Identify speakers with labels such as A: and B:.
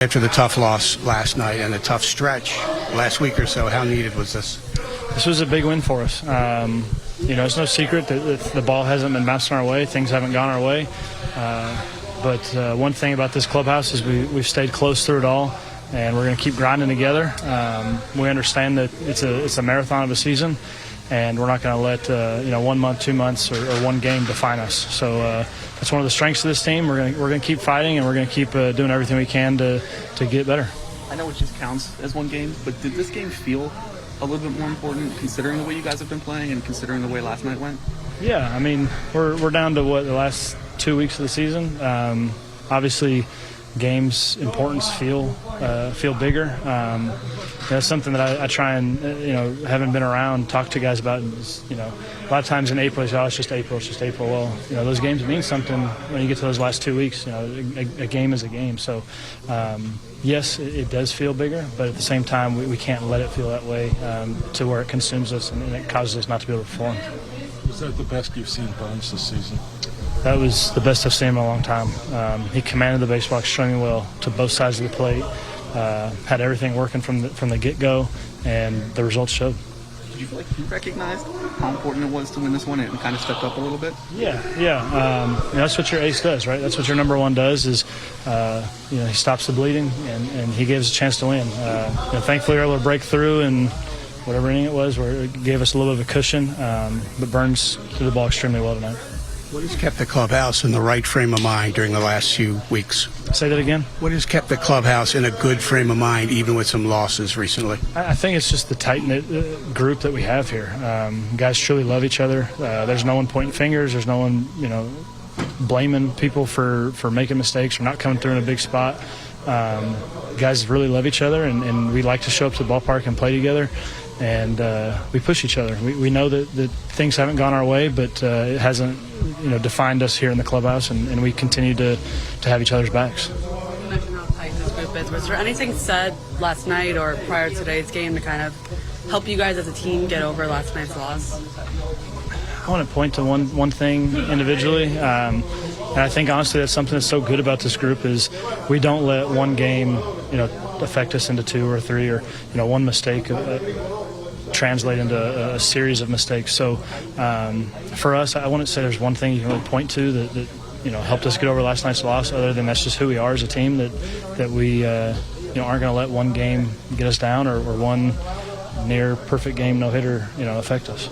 A: After the tough loss last night and the tough stretch last week or so, how needed was this?
B: This was a big win for us. It's no secret that the ball hasn't been bouncing our way. Things haven't gone our way. But one thing about this clubhouse is we've stayed close through it all, and we're going to keep grinding together. We understand that it's a marathon of a season, and we're not going to let 1 month, 2 months, or one game define us. So that's one of the strengths of this team. We're going to keep fighting, and we're going to keep doing everything we can to get better.
C: I know it just counts as one game, but did this game feel a little bit more important considering the way you guys have been playing and considering the way last night went?
B: Yeah, I mean, we're down to the last 2 weeks of the season. Obviously, games' importance feel bigger. That's something that I try and haven't been around, talk to guys about. A lot of times in April, they say, "Oh, it's just April, it's just April." Well, those games mean something when you get to those last 2 weeks. A game is a game. So, yes, it does feel bigger, but at the same time, we can't let it feel that way to where it consumes us and it causes us not to be able to perform.
D: Was that the best you've seen Burnes this season?
B: That was the best I've seen him in a long time. He commanded the baseball extremely well to both sides of the plate, had everything working from the get-go, and the results showed.
C: Did you feel like he recognized how important it was to win this one and kind of stepped up a little bit?
B: Yeah. That's what your ace does, right? That's what your number one does is, he stops the bleeding, and he gave us a chance to win. Thankfully, we were able to break through and whatever inning it was, where it gave us a little bit of a cushion, but Burnes threw the ball extremely well tonight.
A: What has kept the clubhouse in the right frame of mind during the last few weeks?
B: Say that again?
A: What has kept the clubhouse in a good frame of mind, even with some losses recently?
B: I think it's just the tight-knit group that we have here. Guys truly love each other. There's no one pointing fingers. There's no one, blaming people for making mistakes or not coming through in a big spot. Guys really love each other, and we like to show up to the ballpark and play together. And we push each other. We know that things haven't gone our way, but it hasn't defined us here in the clubhouse, and we continue to have each other's backs.
E: You mentioned how tight this group is. Was there anything said last night or prior to today's game to kind of help you guys as a team get over last night's loss?
B: I want to point to one thing individually, and I think honestly that's something that's so good about this group is we don't let one game affect us into 2 or 3 or one mistake translate into a series of mistakes. So for us, I wouldn't say there's one thing you can really point to that helped us get over last night's loss, other than that's just who we are as a team, that we aren't going to let one game get us down or one near perfect game no-hitter affect us.